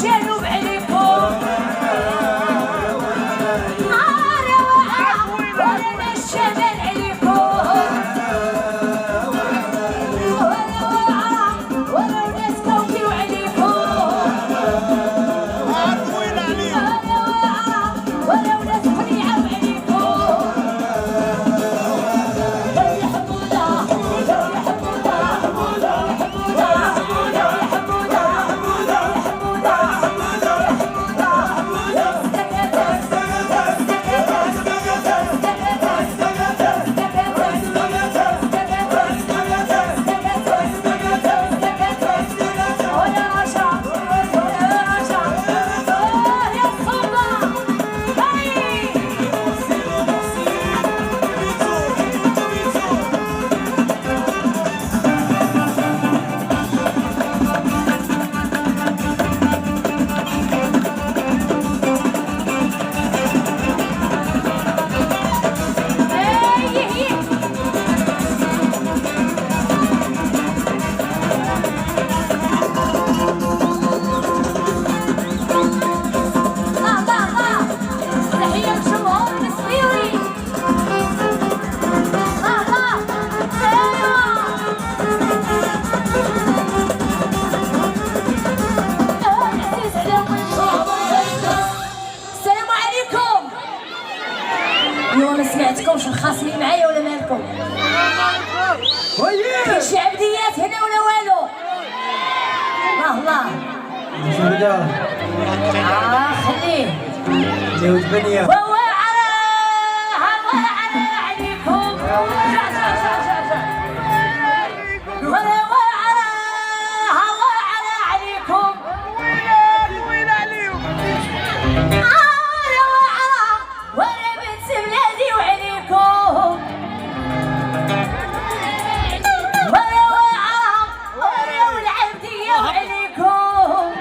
جنوب عليكم ولنا الشمال عليكم ولو ناس كوكيو عليكم ولو ناس قنيعة عليكم ما سمعتكمش الخاصمين معايا ولا مالكم؟ كاين شي عبديات هنا ولا والو؟ الله الله خليه جاوز بنيه وهو على عليكم وهو على عليكم وين عليهم وانا بنت بلادي وعليكم وانا والعبدية وعليكم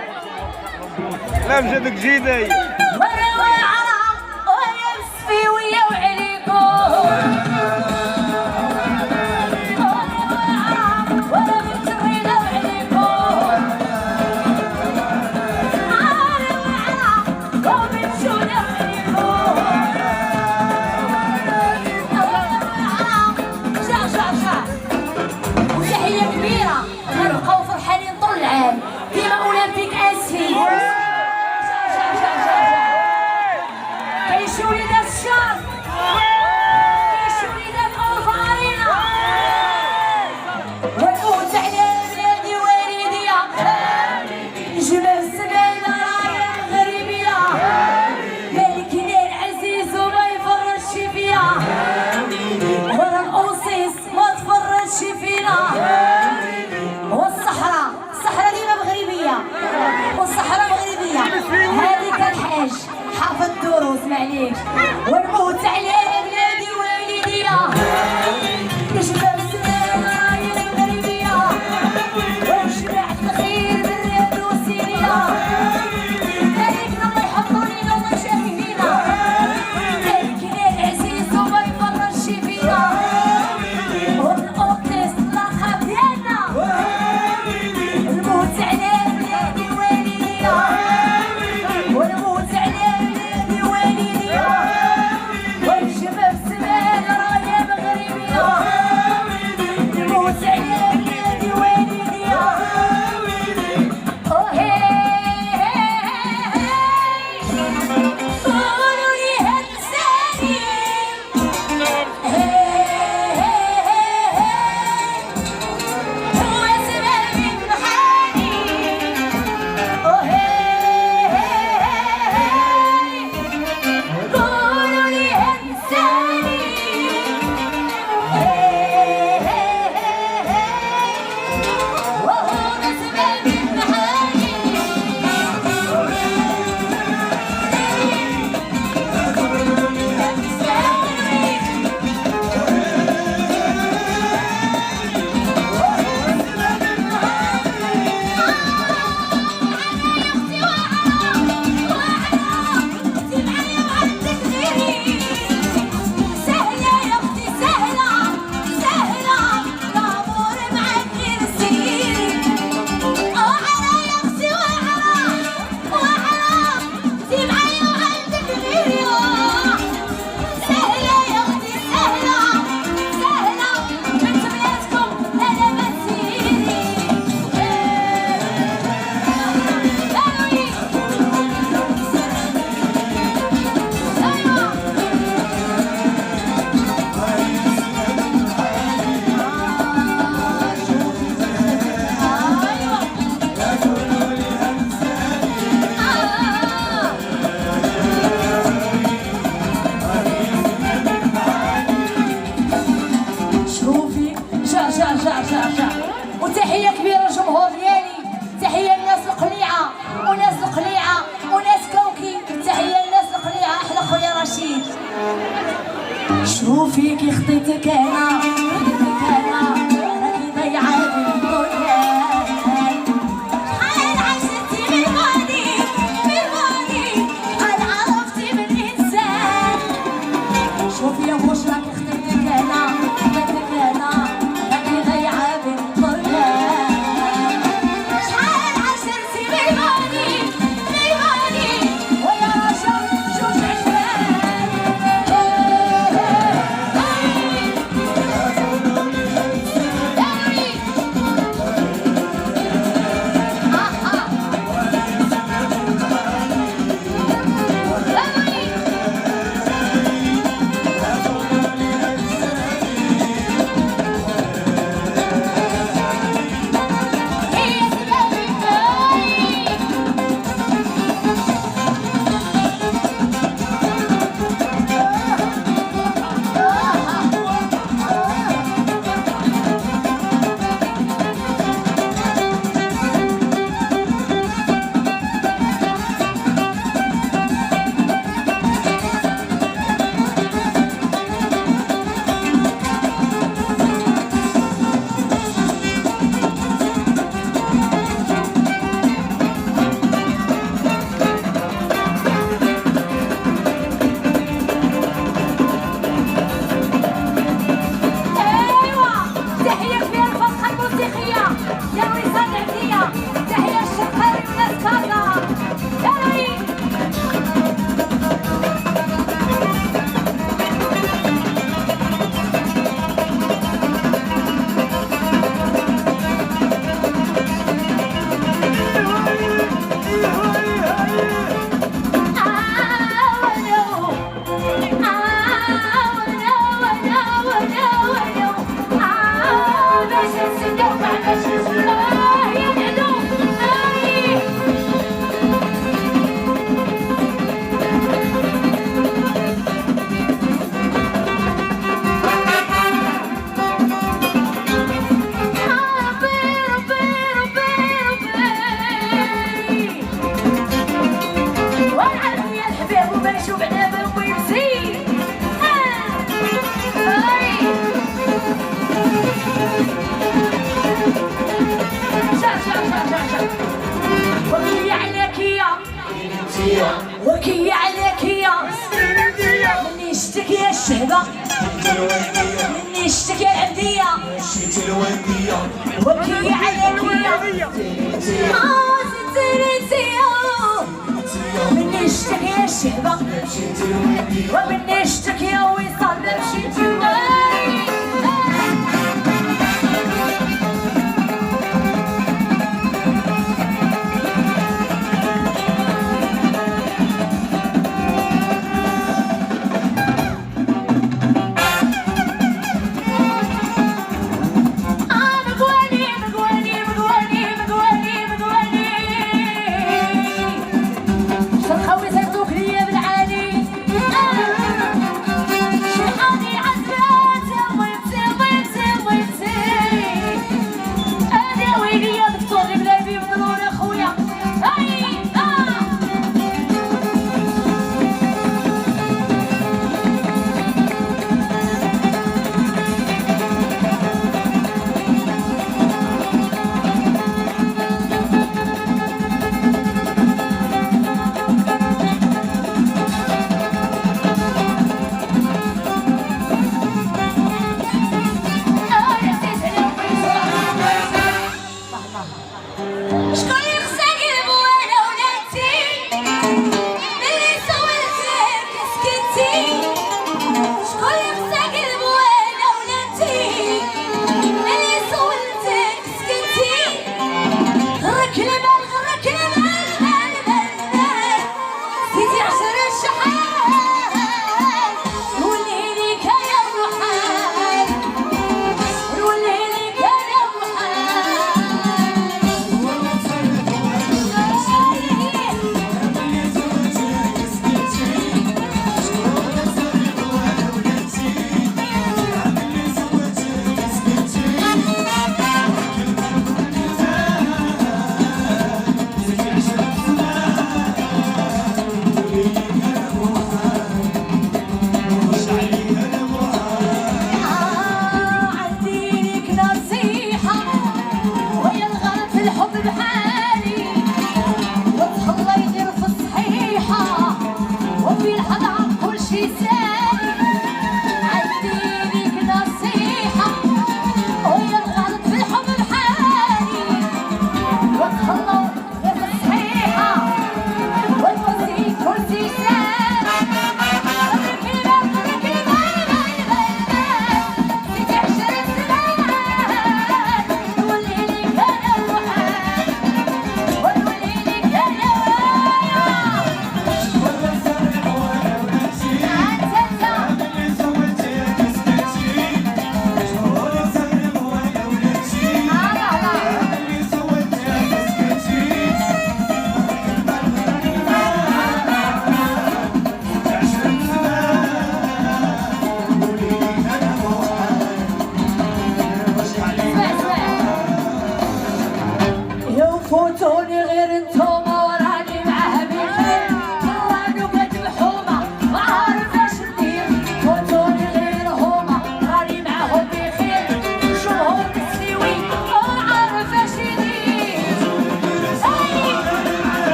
لا مجدك جيدي وانا مسفيوية وعليكم وانا بنت الريدة وعليكم وبنت شونة وتحية كبيرة غنبقاو فرحانين طول العام ديما أولمبيك آسفين كاين شي وليدات الشهر كاين شي وليدات أوفارينا ونقول على بلادي والديا جبال السنانة راية مغربية مالكنا العزيز وما يفرجش فيا ولا الأوصيص ما تفرجش فينا والصحراء ديما مغربية والصحراء مغربية هذيك الحاج حافظ الدروس معليش ونموت على بلادي والديا كشباب السنانة راية المغربية وجماعة الخير بالرياض والسيرية مالكنا الله يحفظو لينا الله يشافي فينا مالكنا العزيز وما يفرجش فينا والأوطيس اللقب ديالنا الموت على بلادي والديا ونموت على بلادي والديا فيكي خطيتك انا راكي ضيعة بالدنيا. شحال عشتي بالماضي قد عرفتي من انسان. شوفي يا واش راكي خطيتك انا راكي ضيعة بالدنيا. شحال عشرتي بالماضي ويا رجا جوج عشران. وكي عليك يا مني اشتكي يا الشهبة مني اشتكي يا العبدية وكي عليك يا مني اشتكي يا الشهبة ومني اشتكي يا وصال مشيتي خوي زيتوك ليا بالعالي شي حالي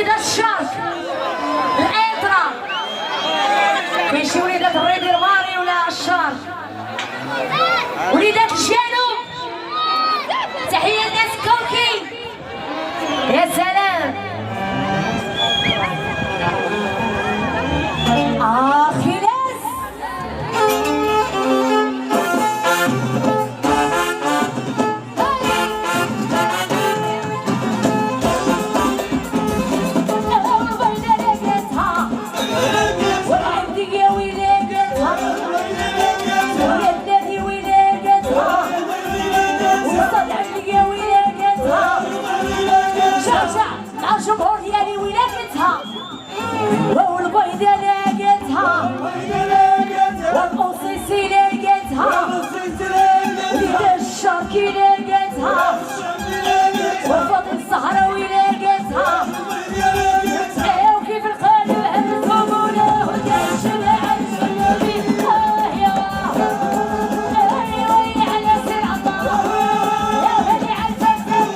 وليدات الشرق الانترا، كاين شي وليدات الريدير ماري ولا الشرق، وليدات الجنوب تحيه لناس كوكي. يا سلام خلاص الجمهور ديالي ولادتها والبيضة لاقتها والقصيصي لاقتها وليدات الشرقي لاقتها والفاطمة الزهراوي لاقتها وكيف القلب هبتهم ولا هدى الجماعة الشبابي يا ويلي على سر الله يا غالي على الفساد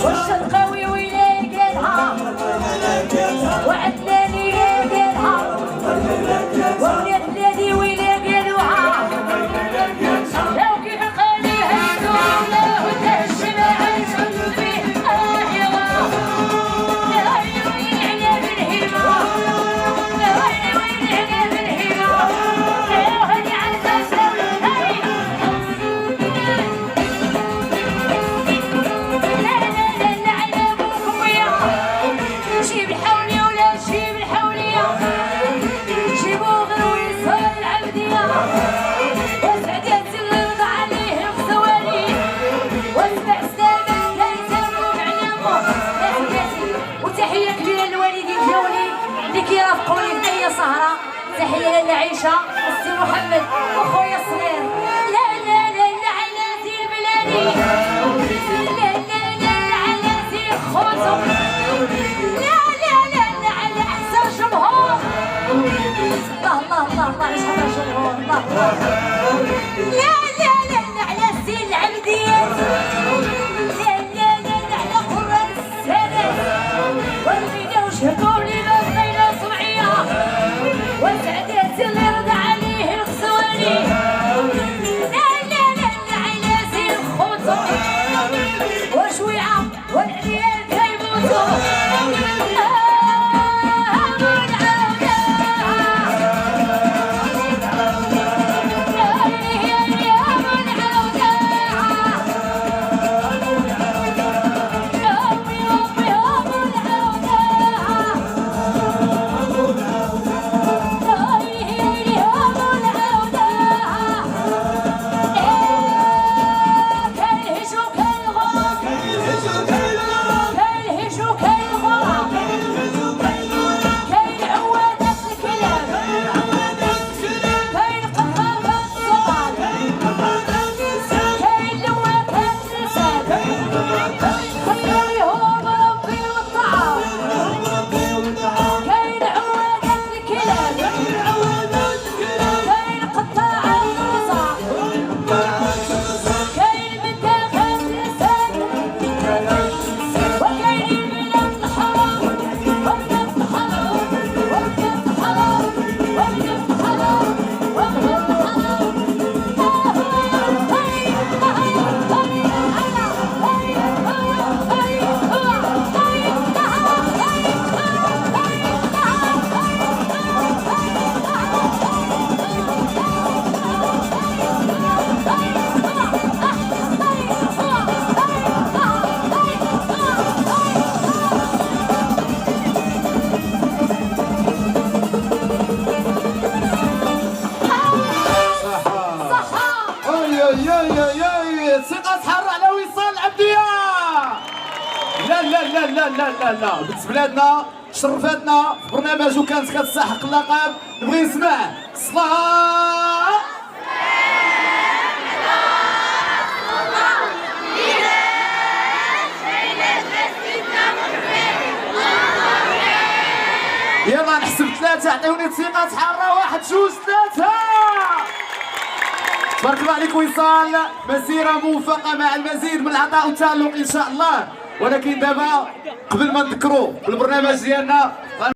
والشرقاوي ويلاقيها وعدناني لاقيها وولاد بلادي ويلاقيلوها لو كيف القالي هزوا لا هدى الجماعة الشبابي يا ويلي على بالهيمة يا ويلي على بالهيمة يا هادي على الفساد جيب الحولي ولا جيب الحولية جيبوا غير ويصال العبدية وسعدات اللي رضى عليه الخوالي واسمع سلامة كيسامو بعلامو ناسياتي وتحية كبيرة للوالدين ديالي اللي كيرافقوني في أي سهرة. تحية للعيشة والسي محمد وخويا الصغير. لا لا لا لا على سي بلادي لا لا لا على سي خوتو لا على احسن جمهور. الله الله الله الله ايش هذا جمهور الله. لا على السين العبديات لا على قران السادات والمينا وشهدوا لي ما بين صبعيه وسعدات اللي رضى عليه الخسواني. لا على سين خوتو وشويعه والعيال كيموتوا. لا بنت بلادنا شرفتنا في برنامج وكانت كتستحق اللقب. نبغي نسمع الصلاة الله تعطيوني ثقة حارة. 1 2 3. تبارك الله عليك وصال. مسيرة موفقة مع المزيد من العطاء والتألق إن شاء الله. ولكن دابا قبل ما نذكروا بالبرنامج ديالنا